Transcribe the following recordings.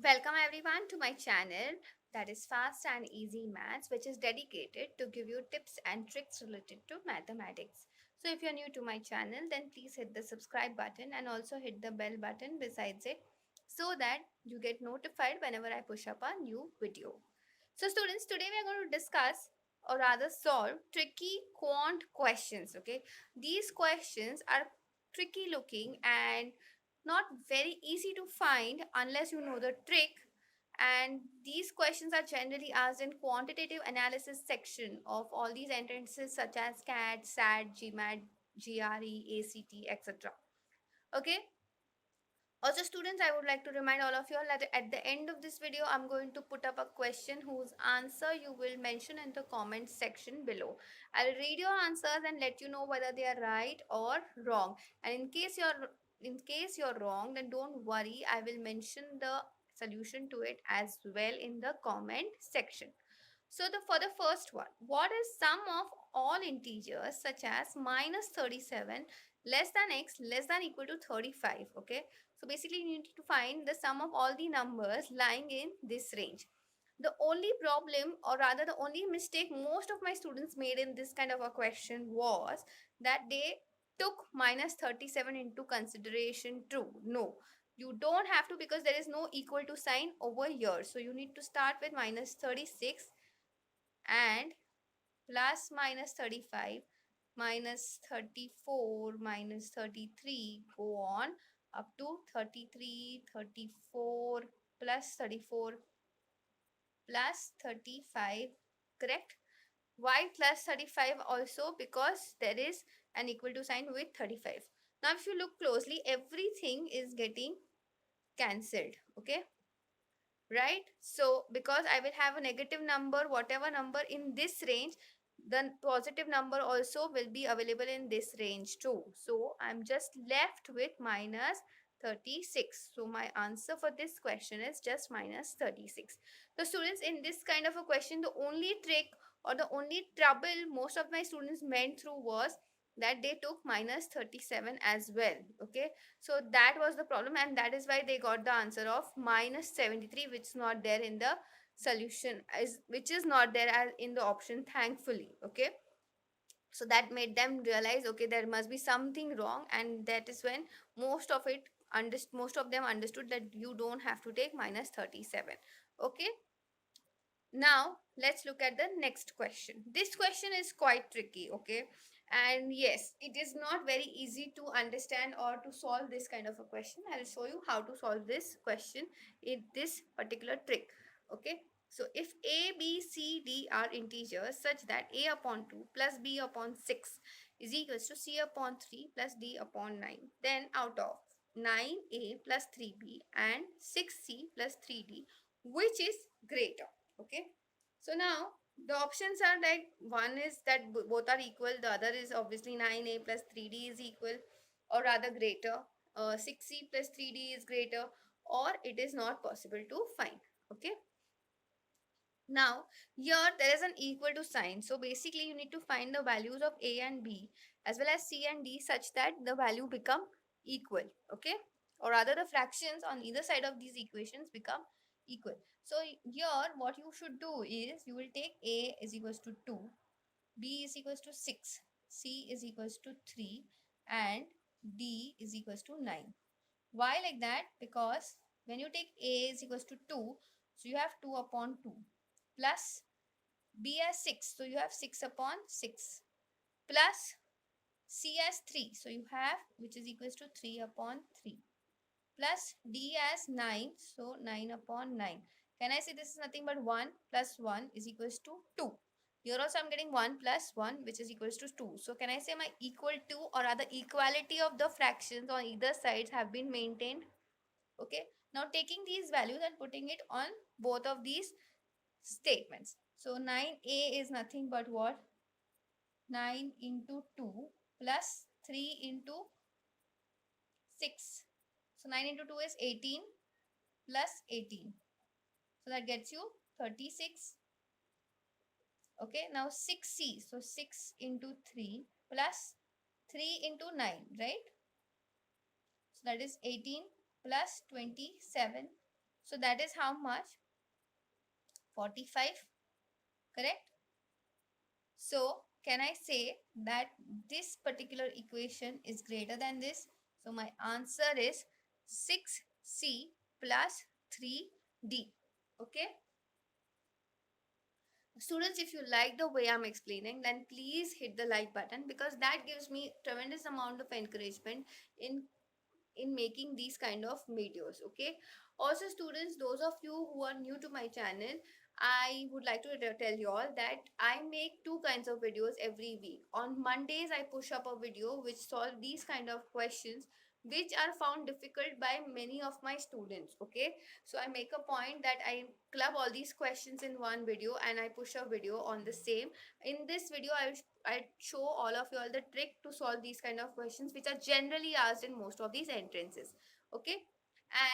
Welcome everyone to my channel that is Fast and Easy Maths, which is dedicated to give you tips and tricks related to mathematics. So if you're new to my channel, then please hit the subscribe button and also hit the bell button besides it so that you get notified whenever I push up a new video. So students, today we are going to discuss or rather solve tricky quant questions. Okay, these questions are tricky looking and not very easy to find unless you know the trick, and these questions are generally asked in quantitative analysis section of all these entrances such as CAT, SAT, GMAT, GRE, ACT, etc. Okay. Also students, I would like to remind all of you all that at the end of this video I'm going to put up a question whose answer you will mention in the comment section below. I'll read your answers and let you know whether they are right or wrong, and in case you're wrong, then don't worry, I will mention the solution to it as well in the comment section. So for the first one, what is sum of all integers such as minus 37 less than x less than equal to 35? Okay, so basically you need to find the sum of all the numbers lying in this range. The only problem, or rather the only mistake most of my students made in this kind of a question was that they took minus 37 into consideration. True, no, you don't have to, because there is no equal to sign over here. So you need to start with minus 36 and plus minus 35 minus 34 minus 33, go on up to 33, 34 plus 34 plus 35. Correct. Why plus 35 also? Because there is an equal to sign with 35. Now if you look closely, everything is getting cancelled. Okay, right? So because I will have a negative number, whatever number in this range, the positive number also will be available in this range too. So I'm just left with minus 36. So my answer for this question is just minus 36. So students, in this kind of a question, the only trick or the only trouble most of my students went through was that they took minus 37 as well. Okay, so that was the problem, and that is why they got the answer of minus 73, which is not there in the solution, which is not there as in the option, thankfully. Okay, so that made them realize, okay, there must be something wrong, and that is when most of them understood that you don't have to take minus 37. Okay, now let's look at the next question. This question is quite tricky. Okay, and yes, it is not very easy to understand or to solve this kind of a question. I'll show you how to solve this question in this particular trick. Okay, so if a, b, c, d are integers such that a upon 2 plus b upon 6 is equals to c upon 3 plus d upon 9, then out of 9a plus 3b and 6c plus 3d, which is greater? Okay, so now the options are like, one is that both are equal, the other is obviously 9a plus 3d is equal or rather greater, 6c plus 3d is greater, or it is not possible to find. Okay, now here there is an equal to sign, so basically you need to find the values of a and b as well as c and d such that the value become equal. Okay, or rather the fractions on either side of these equations become equal. So here what you should do is you will take a is equals to 2, b is equals to 6, c is equals to 3, and d is equals to 9. Why like that? Because when you take a is equals to 2, so you have 2 upon 2, plus b as 6, so you have 6 upon 6, plus c as 3, so you have, which is equals to 3 upon 3, plus d as 9, so 9 upon 9. Can I say this is nothing but 1 plus 1 is equals to 2? Here also I'm getting 1 plus 1, which is equals to 2. So can I say my equal to, or rather equality of the fractions on either sides have been maintained? Okay, now taking these values and putting it on both of these statements. So 9a is nothing but what? 9 into 2 plus 3 into 6. So 9 into 2 is 18 plus 18. So that gets you 36. Okay, now 6c. So 6 into 3 plus 3 into 9, right? So that is 18 plus 27. So that is how much? 45, correct? So can I say that this particular equation is greater than this? So my answer is 6c plus 3d. Okay. Students, if you like the way I'm explaining, then please hit the like button, because that gives me tremendous amount of encouragement in making these kind of videos. Okay. Also students, those of you who are new to my channel, I would like to tell you all that I make two kinds of videos every week. On Mondays I push up a video which solve these kind of questions which are found difficult by many of my students. Okay, so I make a point that I club all these questions in one video and I push a video on the same. In this video I show all of you all the trick to solve these kind of questions which are generally asked in most of these entrances. Okay,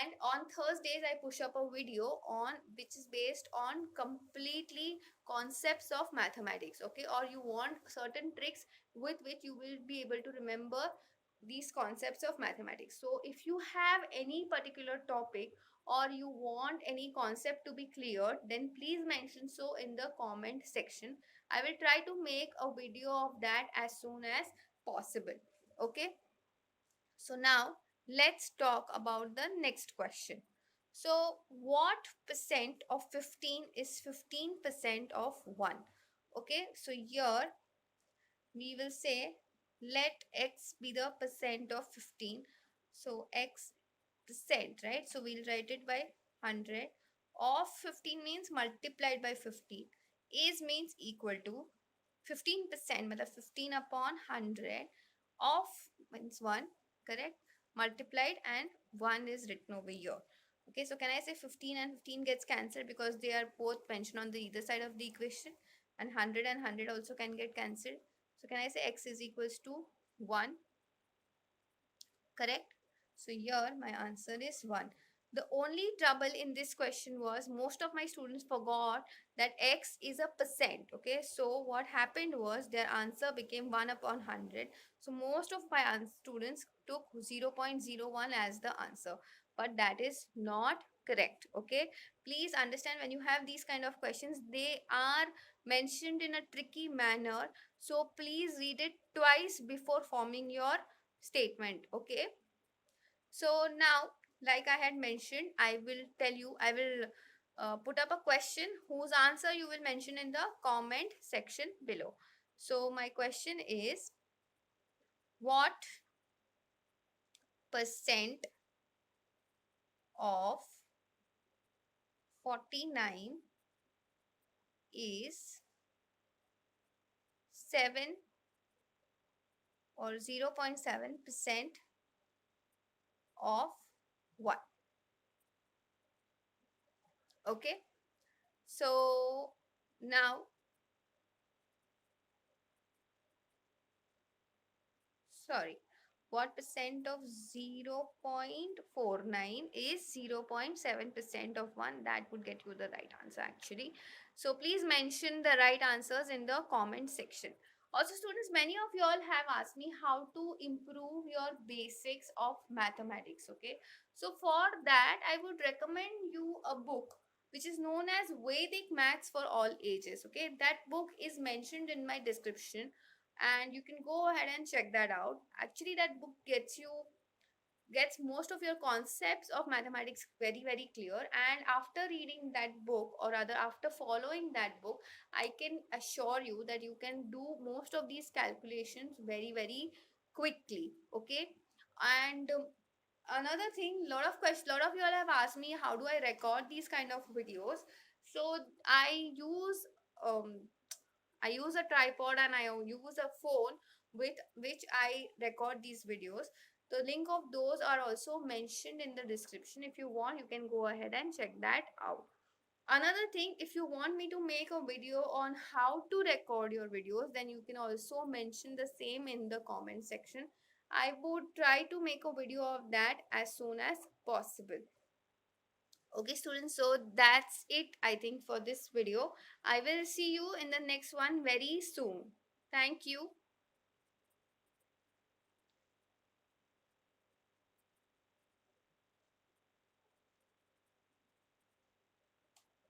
and on Thursdays I push up a video on which is based on completely concepts of mathematics. Okay, or you want certain tricks with which you will be able to remember these concepts of mathematics. So if you have any particular topic or you want any concept to be cleared, then please mention so in the comment section. I will try to make a video of that as soon as possible. Okay, so now let's talk about the next question. So what percent of 15 is 15% of 1? Okay, so here we will say let x be the percent of 15. So x percent, right? So we'll write it by 100. Of 15 means multiplied by 50. Is means equal to 15%, matlab 15 upon 100 of means 1, correct? Multiplied and 1 is written over here. Okay, so can I say 15 and 15 gets cancelled because they are both mentioned on the either side of the equation, and 100 and 100 also can get cancelled. So can I say x is equals to 1, correct? So here my answer is 1. The only trouble in this question was most of my students forgot that x is a percent. Okay, so what happened was their answer became 1 upon 100. So most of my students took 0.01 as the answer, but that is not correct. Okay, please understand, when you have these kind of questions, they are mentioned in a tricky manner, so please read it twice before forming your statement. Okay, so now, like I had mentioned, I will tell you, I will put up a question whose answer you will mention in the comment section below. So my question is, what percent of 49 is 7 or 0.7% of 1? Okay, so now, sorry, what percent of 0.49 is 0.7% of 1? That would get you the right answer actually. So please mention the right answers in the comment section. Also students, many of you all have asked me how to improve your basics of mathematics. Okay, so for that I would recommend you a book which is known as Vedic Maths for All Ages. Okay, that book is mentioned in my description and you can go ahead and check that out. Actually that book gets most of your concepts of mathematics very clear, and after reading that book, or rather after following that book, I can assure you that you can do most of these calculations very quickly. Okay, and another thing, lot of you all have asked me how do I record these kind of videos. So um I use a tripod and I use a phone with which I record these videos. The link of those are also mentioned in the description. If you want, you can go ahead and check that out. Another thing, if you want me to make a video on how to record your videos, then you can also mention the same in the comment section. I would try to make a video of that as soon as possible. Okay students, so that's it I think for this video. I will see you in the next one very soon. Thank you.